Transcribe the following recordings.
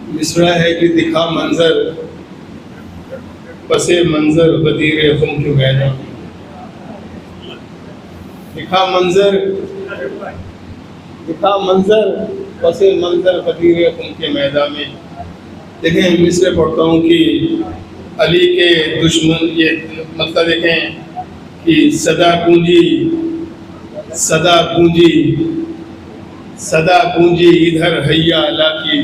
मिसरा है कि दिखा मंजर पसे मंजर गदीरे खुम के मैदान। दिखा मंजर पसे मंजर गदीरे खुम के मैदान में। देखें मिसरे पढ़ता हूँ कि अली के दुश्मन, ये मतलब देखें कि सदा गूंजी इधर हैया अला की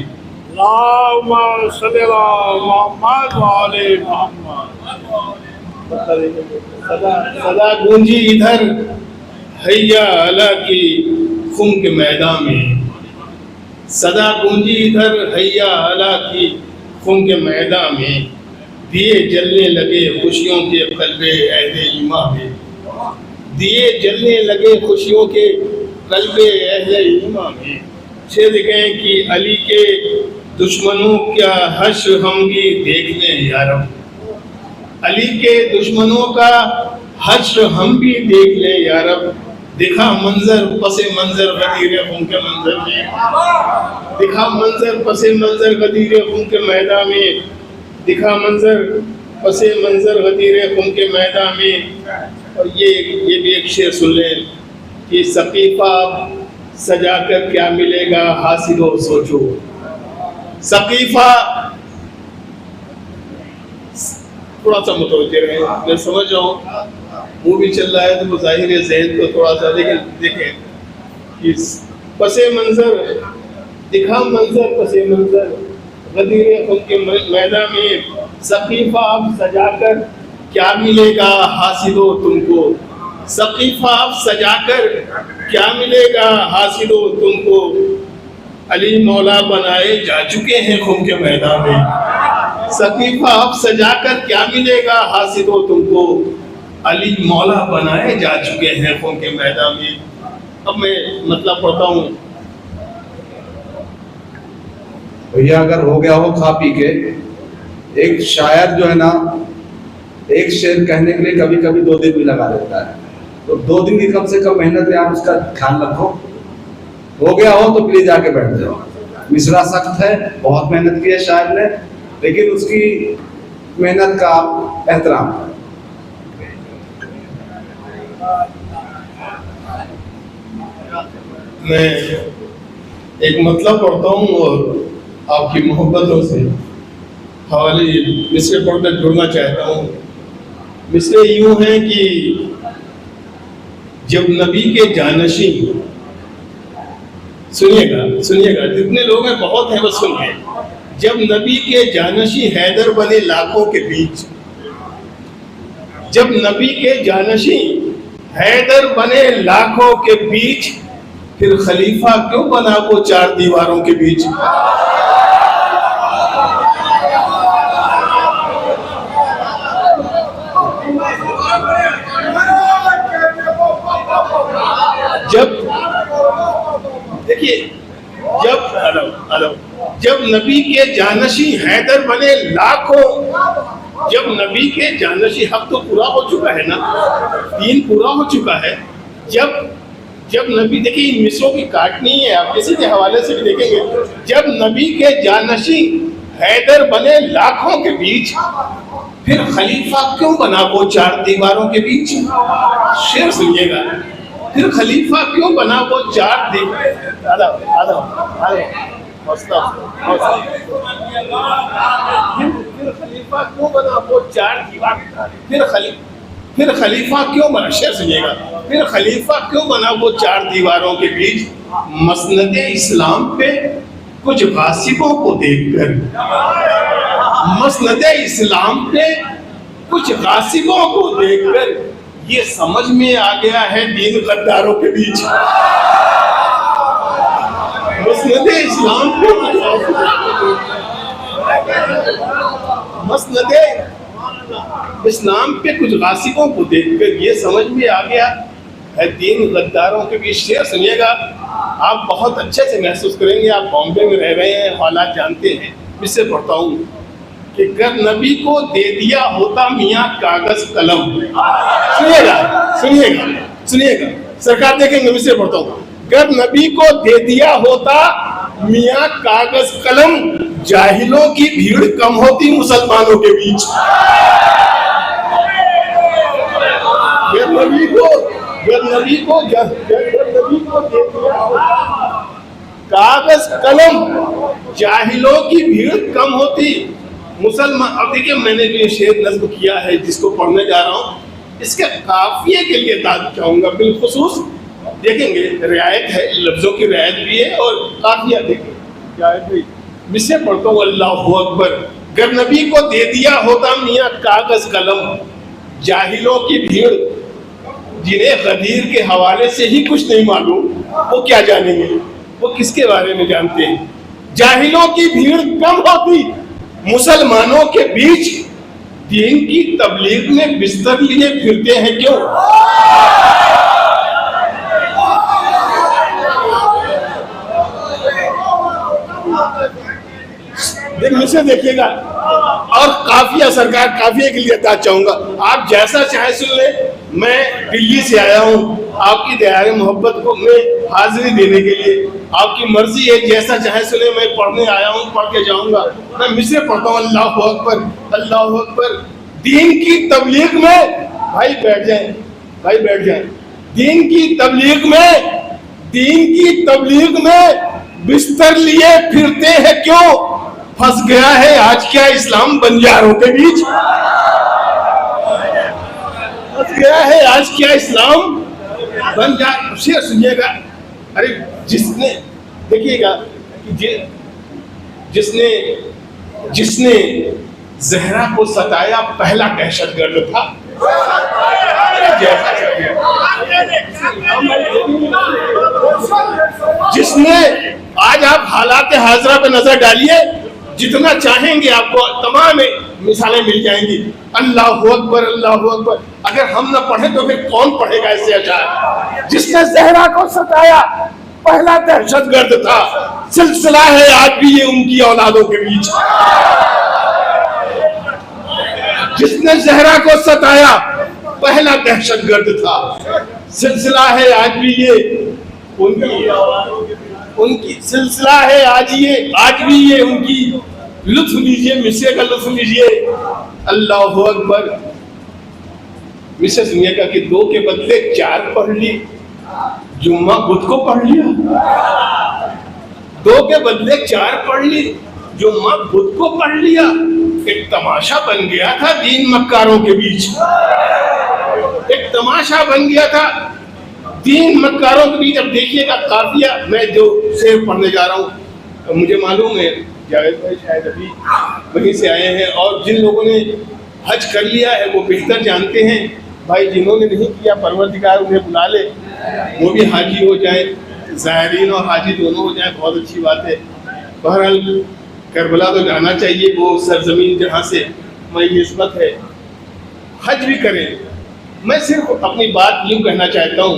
सदा गूंजी इधर हैया अला की खुम के मैदान में। सदा गूंजी इधर हैया अला की खुम के मैदान में। दिए जलने लगे खुशियों के कल्बे अहले ईमा में। दिए जलने लगे खुशियों के कल्बे अहले ईमा में। शेर देखें कि अली के दुश्मनों क्या हश्र हम भी देख लें यारब। अली के दुश्मनों का हश्र हम भी देख लें यारब। दिखा मंजर पसे मंजर गदीरे खुम के मंजर में। दिखा मंजर पसे मंजर गदीरे खुम के मैदान में। दिखा मंजर पसे मंजर गदीरे खुम के मैदान में। और ये भी एक शेर सुन लें कि सकीफा सजाकर क्या मिलेगा हासिलो सोचो। सकीफा थोड़ा सा मुतवज्जे रहे, मैं समझ रहा हूँ मूवी चल रहा है तो वो जाहिर है ज़हन को थोड़ा सा, लेकिन देखें कि पसे मंजर दिखा मंजर पसे मंजर गदीरे खुम के मैदान में। सकीफा आप सजाकर क्या मिलेगा हासिलो तुमको। सकीफा आप सजाकर क्या मिलेगा हासिलो तुमको। अली मौला बनाए जा चुके हैं खुम के मैदान में। सकीफा आप सजाकर क्या मिलेगा हासिलो तुमको। अली मौला बनाए जा चुके हैं खुम के मैदान में। अब मैं मतलब पढ़ता हूँ। भैया अगर हो गया हो खा पी के, एक शायर जो है ना एक शेर कहने के लिए कभी कभी 2 दिन भी लगा देता है, तो 2 दिन की कम से कम मेहनत है, आप उसका ध्यान रखो। हो गया हो तो प्लीज आके बैठ जाओ। मिसरा सख्त है, बहुत मेहनत की है शायर ने, लेकिन उसकी मेहनत का आप एहतराम करें। मैं एक मतलब पढ़ता हूँ और आपकी मोहब्बतों से हवाले मिसरे पढ़कर जुड़ना चाहता हूँ। मिसरे यूं हैं कि जब नबी के जानशी, सुनिएगा जितने लोग हैं बहुत हैं बस सुन के। जब नबी के जानशी हैदर बने लाखों के बीच। जब नबी के जानशी हैदर बने लाखों के बीच, फिर खलीफा क्यों बना वो 4 दीवारों के बीच। जब देखिए जब नबी के जानशी हैदर बने लाखों, जब नबी के जानशी, हक तो पूरा हो चुका है ना, दीन पूरा हो चुका है। जब नबी, देखिए इन मिसरों की काटनी है, आप किसी के हवाले से भी देखेंगे। जब नबी के जानशी हैदर बने लाखों के बीच, फिर खलीफा क्यों बना वो 4 दीवारों के बीच। शेर सुनिएगा, फिर खलीफा क्यों बना वो 4 खलीफा क्यों बना वो 4 दीवार। फिर खलीफा क्यों बना, शेर सुनिएगा, फिर खलीफा क्यों बना वो 4 दीवारों के बीच। मसनद इस्लाम पे कुछ गासिबों को देखकर। मसनद इस्लाम पे कुछ गासिबों को देखकर ये समझ में आ गया है दीन गद्दारों के बीच। मसनद इस्लाम पे मसनद इस्लाम पे कुछ गासिबों को देखकर ये समझ में आ गया है दीन गद्दारों के बीच। शेर सुनिएगा, आप बहुत अच्छे से महसूस करेंगे। आप बॉम्बे में रह रहे हैं, हालात जानते हैं। इससे पढ़ता हूँ कि अगर नबी को दे दिया होता मियाँ कागज कलम। सुनिएगा सरकार, देखेंगे इससे पढ़ता हूँ। अगर नबी को दे दिया होता मियाँ कागज कलम, जाहिलों की भीड़ कम होती मुसलमानों के बीच। नबी को दे दिया कागज कलम, जाहिलों की भीड़ कम होती मुसलमान। अब देखिए, मैंने जो शेर नज्म किया है जिसको पढ़ने जा रहा हूँ, इसके काफिये के लिए दाद चाहूंगा बिलखुसूस। देखेंगे रियायत है, लफ्जों की रियायत भी है और काफिया देखेंगे। मिसरे पढ़ता हूँ, अल्लाहु अकबर। गर नबी को दे दिया होता मियाँ कागज कलम, जाहिलों की भीड़ जिन्हें गदीर के हवाले से ही कुछ नहीं मालूम, वो क्या जानेंगे, वो किसके बारे में जानते हैं। जाहिलों की भीड़ कम होती मुसलमानों के बीच, दीन की तबलीग में बिस्तर लिए फिरते हैं क्यों। मुझसे देखिएगा। और काफिया सरकार, काफिया के लिए दाद चाहूंगा। आप जैसा चाहे सुन ले, मैं दिल्ली से आया हूँ आपकी दयारे मोहब्बत को में हाजिरी देने के लिए। आपकी मर्जी है, जैसा चाहे सुने। मैं पढ़ने आया हूँ, पढ़ के जाऊंगा। मैं मिसरे पढ़ता हूँ, अल्लाहु अकबर, अल्लाहु अकबर। दीन की तबलीग में, भाई बैठ जाए, भाई बैठ जाए। दीन की तबलीग में बिस्तर लिए फिरते हैं क्यों। फंस गया है आज क्या इस्लाम बंजारों के बीच। फंस गया है आज क्या इस्लाम बंजार। शेर सुनिएगा। अरे जिसने, देखिएगा, जिसने जहरा को सताया पहला दहशतगर्द था। जिसने, आज आप हालात हाजरा पे नजर डालिए, जितना चाहेंगे आपको तमाम मिसालें मिल जाएंगी। अल्लाहु अकबर, अल्लाहु अकबर। अगर हम ना पढ़े तो फिर कौन पढ़ेगा इससे अशार। जिसने जहरा को सताया पहला दहशतगर्द था, सिलसिला है आज भी ये उनकी औलादों के बीच। जिसने जहरा को सताया पहला दहशतगर्द था, सिलसिला है आज भी ये उनकी सिलसिला है आज भी ये उनकी। लुत्फ लीजिए, मिसरे का लुत्फ लीजिए। अल्लाहु अकबर। मिसरे सुनिएगा कि 2 के बदले 4 पढ़ ली, जुम्मा बुध को पढ़ लिया। 2 के बदले 4 पढ़ ली, जुम्मा बुध को पढ़ लिया। एक तमाशा बन गया था दीन मक्कारों के बीच। एक तमाशा बन गया था दीन मक्कारों के बीच। अब देखिएगा काफिया, मैं जो शेर पढ़ने जा रहा हूँ, मुझे मालूम है जावेद भाई शायद अभी वहीं से आए हैं, और जिन लोगों ने हज कर लिया है वो बेहतर जानते हैं। भाई जिन्होंने नहीं किया, परवरदिगार उन्हें बुला ले, वो भी हाजी हो जाए, ज़ायरीन और हाजी दोनों हो जाए, बहुत अच्छी बात है। बहरहाल करबला तो जाना चाहिए, वो सरजमीन जहाँ से हमारी निस्बत है। हज भी करें। मैं सिर्फ अपनी बात यूँ कहना चाहता हूँ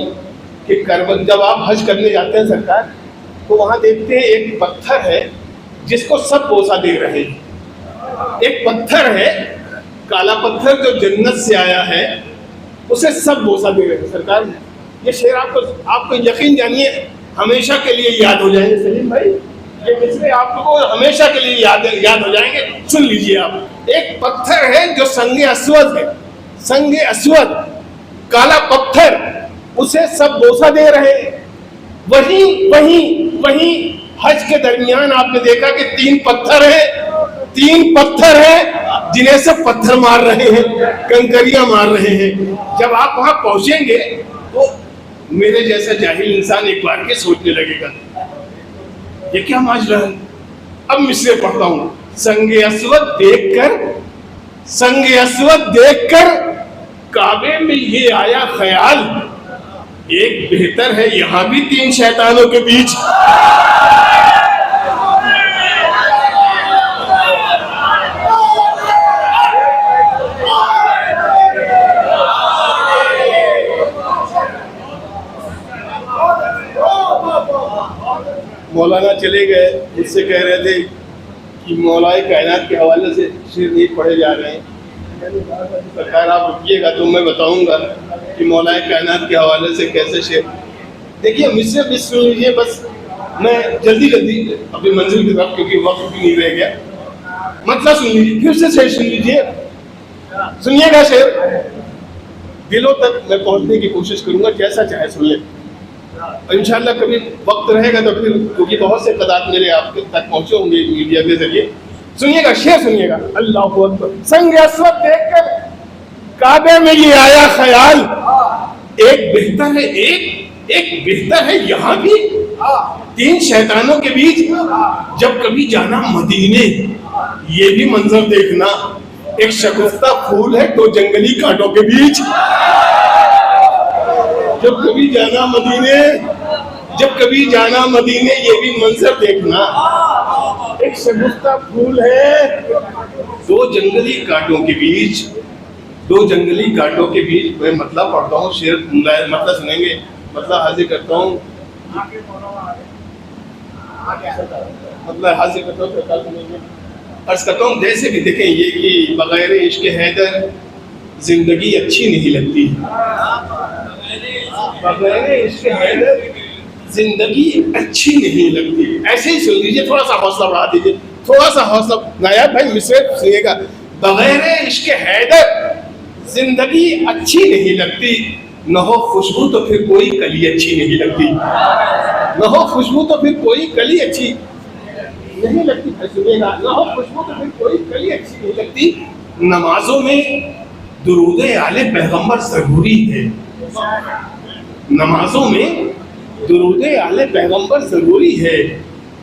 कि करबला, जब आप हज करने जाते हैं सरकार, तो वहाँ देखते हैं एक पत्थर है जिसको सब बोसा दे रहे हैं। एक पत्थर है, काला पत्थर, जो जन्नत से आया है, उसे सब बोसा दे रहे हैं। सरकार, ये शेर आपको यकीन जानिए हमेशा के लिए याद हो जाएंगे। सलीम भाई, ये मिसरे आप लोगों को हमेशा के लिए याद हो जाएंगे। सुन लीजिए आप। एक पत्थर है जो संगे अस्वद है, संगे अस्वद, काला पत्थर, उसे सब बोसा दे रहे हैं। वहीं हज के दरमियान आपने देखा कि 3 पत्थर हैं जिन्हें सब पत्थर मार रहे हैं, कंकरियां मार रहे हैं। जब आप वहां पहुंचेंगे तो मेरे जैसा जाहिल इंसान एक बार के सोचने लगेगा, ये क्या माजरा है। अब मिसरे पढ़ता हूं। संगे अस्वद देखकर काबे में ये आया ख्याल, एक बेहतर है यहां भी 3 शैतानों के बीच। मौलाना चले गए, मुझसे कह रहे थे कि मौलाए कायनात के हवाले से शेर नहीं पढ़े जा रहे हैं। सरकार आप रुकिएगा तो मैं बताऊंगा कि मौलाए कायनात के हवाले से कैसे शेर। देखिए मिसरे भी सुन लीजिए, बस मैं जल्दी जल्दी अपनी मंजिल की तरफ, क्योंकि वक्त भी नहीं रह गया, मतलब सुन लीजिए, फिर से शेर सुन लीजिए, सुनिएगा शेर, दिलों तक मैं पहुंचने की कोशिश करूंगा, जैसा चाहे सुन ले। और इंशाल्लाह कभी वक्त रहेगा तो फिर, क्योंकि बहुत से कदात मेरे आपके तक पहुंचे होंगे मीडिया के जरिए। सुनिएगा शेर, सुनिएगा। अल्लाहु अकबर। संग अस्वद देखकर काबे में ये आया ख्याल, एक बेहतर है, एक बेहतर है यहाँ भी, तीन शैतानों के बीच जब कभी जाना मदीने, ये भी मंजर देखना, एक शगुफ्ता फूल है दो जंगली कांटों के बीच। जब कभी जाना मदीने, जब कभी जाना मदीने, ये भी मंजर देखना, एक शगुफ्ता फूल है दो जंगली कांटों के बीच, दो जंगली कांटों के बीच। मैं मतलब पढ़ता हूँ, शेर मतलब सुनेंगे, मतलब हाजिर करता हूँ, मतलब हाजिर करता हूँ, अर्ज करता हूँ। जैसे कि देखें ये कि बगैर इश्क हैदर जिंदगी अच्छी नहीं लगती, बगैर इश्क हैदर जिंदगी अच्छी नहीं लगती। ऐसे ही सुन लीजिए, थोड़ा सा हौसला बढ़ा दीजिए, थोड़ा सा हौसला। नायाब भाई मिसरे सुनिएगा। बगैर इश्क हैदर जिंदगी अच्छी नहीं लगती, न हो खुशबू तो फिर कोई कली अच्छी नहीं लगती, न हो खुशबू तो फिर कोई कली अच्छी नहीं लगती। सुनिएगा, न हो खुशबू तो फिर कोई कली अच्छी नहीं लगती। नमाजों में दुरूद आले पैगंबर जरूरी है, नमाजों में दुरूद आले पैगंबर जरूरी है।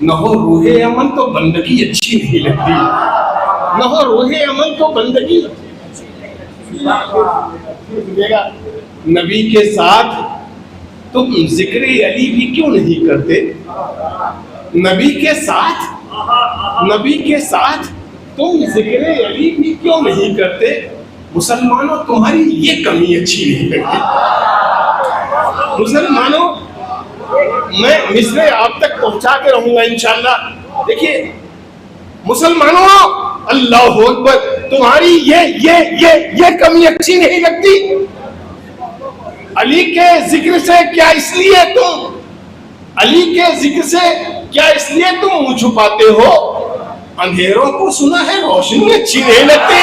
न हो रूहे अमन तो बंदगी अच्छी नहीं लगती, न हो रूहे अमन तो बंदगी। नबी के साथ तुम जिक्र अली भी क्यों नहीं करते, नबी के साथ, नबी के साथ तुम जिक्र अली भी क्यों नहीं करते। मुसलमानों तुम्हारी ये कमी अच्छी नहीं लगती। मुसलमानों, मैं मिसरे आप तक पहुंचा के रहूंगा इंशाल्लाह। देखिए मुसलमानों, अल्लाह अकबर, तुम्हारी ये कमी अच्छी नहीं लगती। अली के जिक्र से क्या इसलिए तुम, अली के जिक्र से क्या इसलिए तुम मुंह छुपाते हो। अंधेरों को सुना है रोशनी अच्छी नहीं लगती।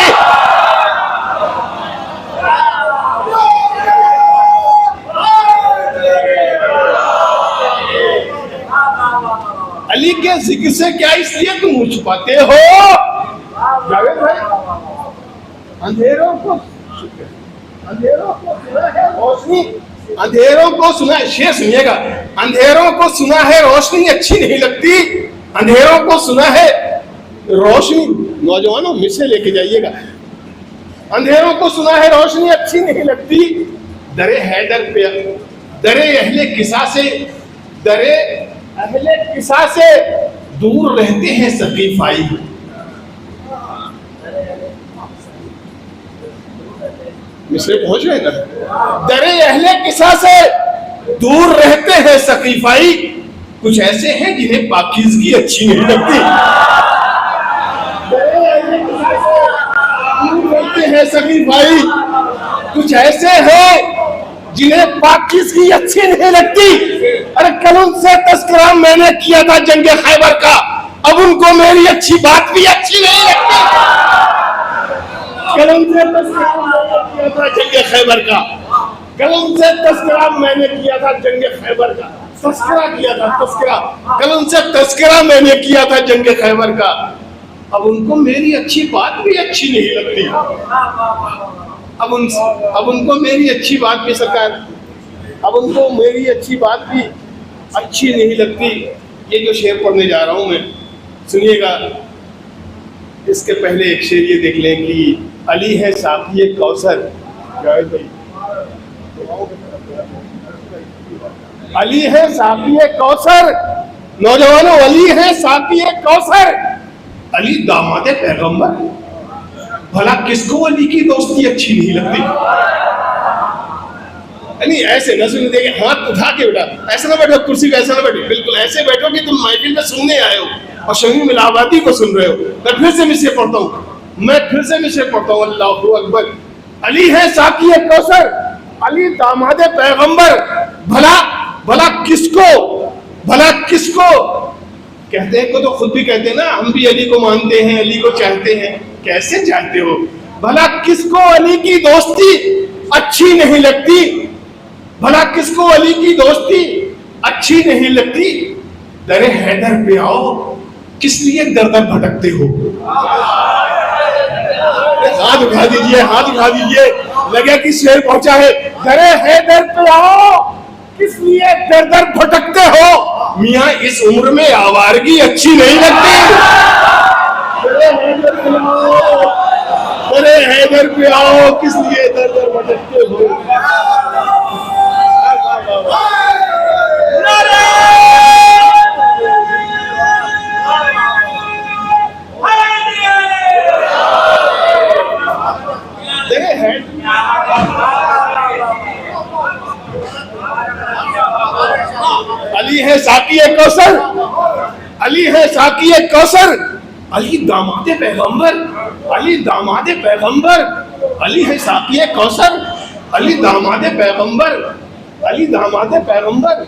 अली के जिक्र से क्या इसलिए तुम मुंह छुपाते हो। जावेद भाई, अंधेरों को सुना है रोशनी, अंधेरों को सुना है, शेर सुनिएगा। अंधेरों को सुना है रोशनी अच्छी नहीं लगती, अंधेरों को सुना है रोशनी। नौजवानों मिसे लेके जाइएगा। अंधेरों को सुना है रोशनी अच्छी नहीं लगती। दरे हैदर पे, दरे अहले किसा से, दरे अहले किसा से दूर रहते हैं सकीफाई। मिसरे पहुंच गए ना। दरे अहले किसा से दूर रहते हैं सकीफाई, कुछ ऐसे हैं जिन्हें पाकीज़गी अच्छी नहीं लगती। दरे अहले किसा से दूर रहते हैं सकीफाई, कुछ ऐसे हैं जिन्हें पाकीज़गी अच्छी नहीं लगती। अरे कल उनसे तस्करा मैंने किया था जंगे खैबर का, अब उनको मेरी अच्छी बात भी अच्छी नहीं लगती। कल उनसे तस्करा मैंने किया था जंगे खैबर का, कल उनसे तस्करा मैंने किया था जंगे खैबर का, तस्करा किया था, तस्करा, कल उनसे तस्करा मैंने किया था जंगे खैबर का, अब उनको मेरी अच्छी बात भी अच्छी नहीं लगती। अब उनको मेरी अच्छी बात भी सरकार, अब उनको मेरी अच्छी बात भी अच्छी नहीं लगती। ये जो शेर पढ़ने जा रहा हूं मैं, सुनिएगा। इसके पहले एक शेर ये देख लें कि अली है साक़ी कौसर, अली है साक़ी कौसर। नौजवानों, अली है साक़ी कौसर, अली दामाद पैगंबर। भला किसको अली की दोस्ती अच्छी नहीं लगती। नहीं ऐसे न सुन देंगे, हाथ उठा के बेटा, ऐसे ना बैठो कुर्सी पे, ऐसा ना बैठो, बिल्कुल ऐसे बैठो कि तुम महफिल में सुनने आए हो और शमीम इलाहाबादी को सुन रहे हो। मैं फिर से मिसरे पढ़ता हूँ, मैं फिर से मिसरे पढ़ता हूँ। अल्लाहु अकबर। अली है साक़ी कौसर, अली दामाद पैगंबर। भला भला किसको भला किसको कहते हैं, को तो खुद भी कहते हैं ना, हम भी अली को मानते हैं, अली को चाहते हैं। कैसे चाहते हो? भला किसको अली की दोस्ती अच्छी नहीं लगती? भला किसको अली की दोस्ती अच्छी नहीं लगती? दरे हैदर पे आओ, किस लिए दर दर भटकते हो? हाथ उठा दीजिए, हाथ उठा दीजिए, लगे कि शेर पहुंचा है। दरे हैदर पे आओ, किस लिए दर दर भटकते हो? मियां इस उम्र में आवारगी अच्छी नहीं लगती। दरे हैदर पे आओ, किस लिए दर दर भटकते हो? अली है साकी कौसर, अली है साकी कौसर, अली दामादे पैगंबर, अली दामादे पैगंबर, अली है साकी कौसर, अली दामादे पैगंबर, अली दामादे पैगंबर,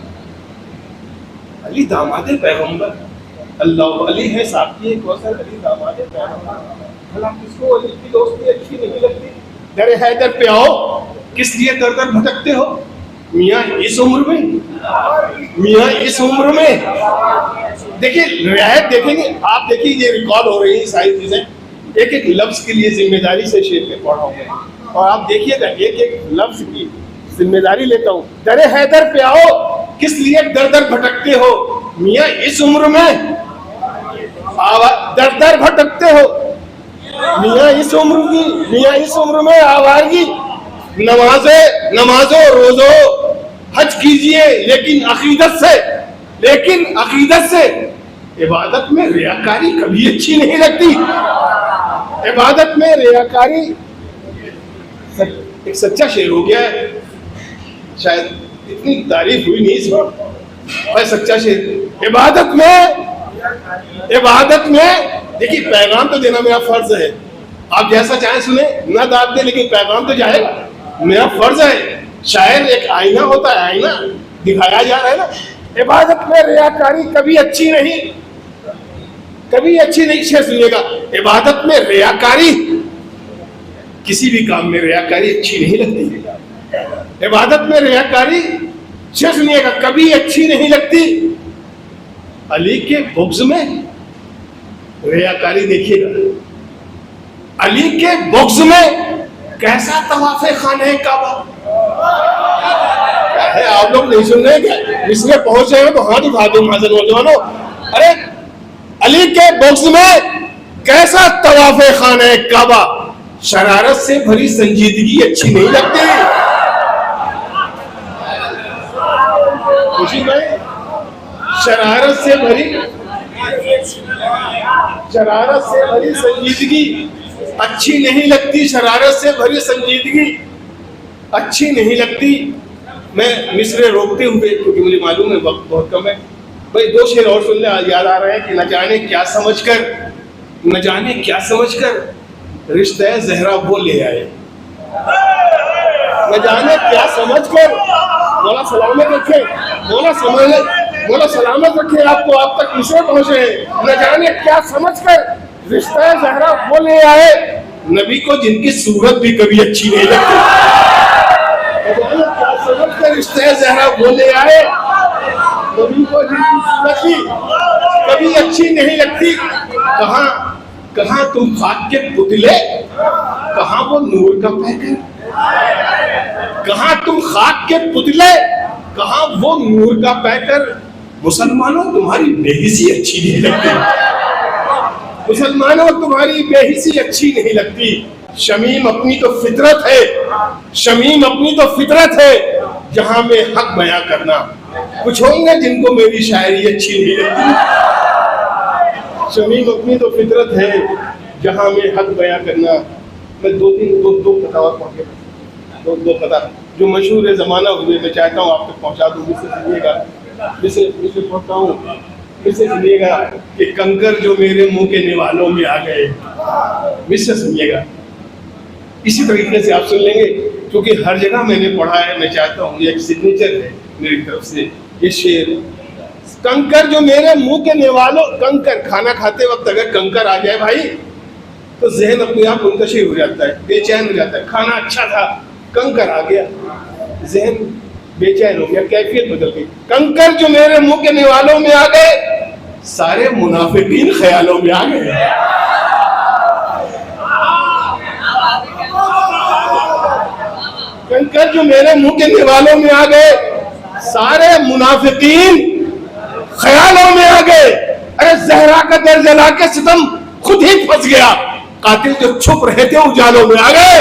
अली दामादे पैगंबर। अल्लाह अली है साकी कौसर, अली दामादे पैगंबर। भला किसको अली की दोस्ती अच्छी नहीं लगती? दरे हैदर पे आओ, किस लिए दर दर भटकते हो? मियां इस उम्र में, मियां इस उम्र में, देखिए रियायत देखेंगे आप, देखिए ये रिकॉर्ड हो रही है सारी चीजें, एक एक लफ्ज के लिए जिम्मेदारी से शेर पे पढ़ा हूँ, और आप देखिएगा एक एक लफ्ज की जिम्मेदारी लेता हूँ। दरे हैदर पे आओ, किस लिए दर दर भटकते हो? मियां इस उम्र में दर दर भटकते हो। मियां इस उम्र की, मियां इस उम्र में आवारगी। नमाजो रोजो हज कीजिए, लेकिन अकीदत से, लेकिन अकीदत से। इबादत में रियाकारी कभी अच्छी नहीं लगती। इबादत में रियाकारी एक सच्चा शेर हो गया है, शायद इतनी तारीफ हुई नहीं इस वक्त, और सच्चा शेर। इबादत में देखिए पैगाम तो देना मेरा फर्ज है, आप जैसा चाहे सुने ना दाद दे, लेकिन पैगाम तो जाएगा, मेरा फर्ज है। शायर एक आईना होता है, आईना दिखाया जा रहा है ना। इबादत में रियाकारी कभी अच्छी नहीं, कभी अच्छी नहीं। शेर सुनिएगा, इबादत में रियाकारी, किसी भी काम में रियाकारी अच्छी नहीं लगती। इबादत में रियाकारी, शेर सुनिएगा, कभी अच्छी नहीं लगती। अली के बुग़्ज़ में रियाकारी देखिएगा, अली के बुग़्ज़ में कैसा तवाफ़े खाने काबा है। आप लोग नहीं सुन रहे क्या? इसमें पहुंचे हैं तो हाथ उठा दो हाज़िर नौजवानों। अरे अली के बुग़्ज़ में कैसा तवाफ़े खाने काबा, शरारत से भरी संजीदगी अच्छी नहीं लगती। खुशी भाई, शरारत से भरी संजीदगी अच्छी नहीं लगती। शरारत से भरी संजीदगी अच्छी नहीं लगती। मैं मिसरे रोकते हुए, क्योंकि मुझे मालूम है वक्त बहुत कम है, भाई दो शेर और सुनने याद आ रहे हैं कि न जाने क्या समझकर रिश्ते ज़हरा वो ले आए। न जाने क्या समझकर, मौला सलामत रखे, मौला सलामत रखे आपको, आप तक मिसरे पहुंचे हैं। न जाने क्या समझकर रिश्ता ज़हरा वो ले आए, नबी को जिनकी सूरत भी कभी अच्छी नहीं लगती। क्या समझकर रिश्ता ज़हरा वो ले आए, नबी को जिनकी सूरत भी कभी अच्छी नहीं लगती। कहाँ तुम खाक के पुतले, कहाँ वो नूर का पैकर। कहाँ तुम खाक के पुतले, कहाँ वो नूर का पैकर। मुसलमानों तुम्हारी बेहिसी अच्छी नहीं लगती, मुसलमानों तुम्हारी बेहिसी अच्छी नहीं लगती। शमीम अपनी तो फितरत है, शमीम अपनी तो फितरत है, जहां में हक बयां करना। कुछ होंगे जिनको मेरी शायरी अच्छी नहीं लगती। शमीम अपनी तो फितरत है, जहां में हक बयां करना। मैं दो फतवा पढ़ के, दो फतवा जो मशहूर है ज़माना हुए, मैं चाहता हूँ आप तक पहुँचा दूँ। मुझसे सुनिएगा, मुझसे पढ़ता हूँ, मुझसे सुनिएगा कि कंकर जो मेरे मुंह के निवालों में आ गए। मुझसे सुनिएगा, इसी तरीके से आप सुन लेंगे, क्योंकि हर जगह मैंने पढ़ा है। मैं चाहता हूँ, ये एक सिग्नेचर है मेरी तरफ से। ये शेर कंकर जो मेरे मुंह के निवालों, कंकर खाना खाते वक्त अगर कंकर आ जाए भाई तो जहन अपने आप मुंतशिर हो जाता है, बेचैन हो जाता है। खाना अच्छा था, कंकर आ गया, जहन बेचैन हो गया, कैफियत बदल गई। कंकर जो मेरे मुंह के निवालों में आ गए, सारे मुनाफिकीन ख्यालों में आ गए। कंकर जो मेरे मुंह के निवालों में आ गए, सारे मुनाफिकीन ख्यालों में आ गए। अरे जहरा का दर जला के सितम खुद ही फंस गया। कातिल जो छुप रहे थे उजालों में आ गए।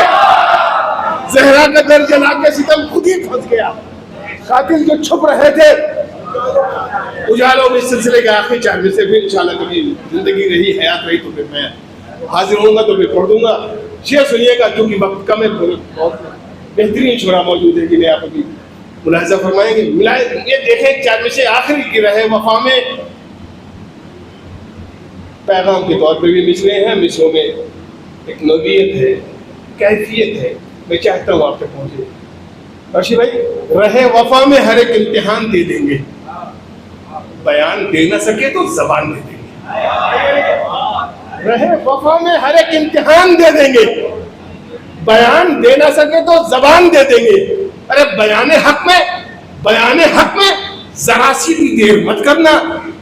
जहरा का दर जला के सितम खुद ही फंस गया। कातिल जो छुप रहे थे उजालों में। सिलसिले के आखिरी चार में से फिर इंशाल्लाह कभी जिंदगी रही, हयात रही तो फिर मैं हाजिर होऊंगा तो फिर पढ़ दूंगा। शेर सुनिएगा, क्योंकि वक्त कम है। बहुत बेहतरीन शुरा मौजूद है जिन्हें आप अभी मुलाहिजा फरमाएंगे। ये देखें, चार में से आखिरी की रहे वफा में पैगाम के तौर पे भी मिसरे हैं। मिसरों में एक नवीयत है, कैफियत है, मैं चाहता हूँ आप तक पहुंचे। अर्शी भाई, रहे वफा में हर एक इम्तिहान दे देंगे, बयान दे ना सके तो जबान दे देंगे। रहे वफा में हर एक इम्तिहान दे देंगे, बयान दे ना सके तो जबान दे देंगे। अरे बयान हक में जरा सी भी देर मत करना,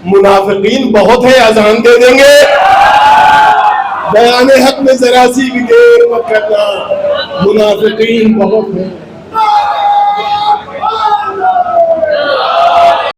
मुनाफिकीन बहुत है, अजान दे देंगे। बयान हक में जरा सी भी देर मत करना, मुनाफिकीन बहुत है।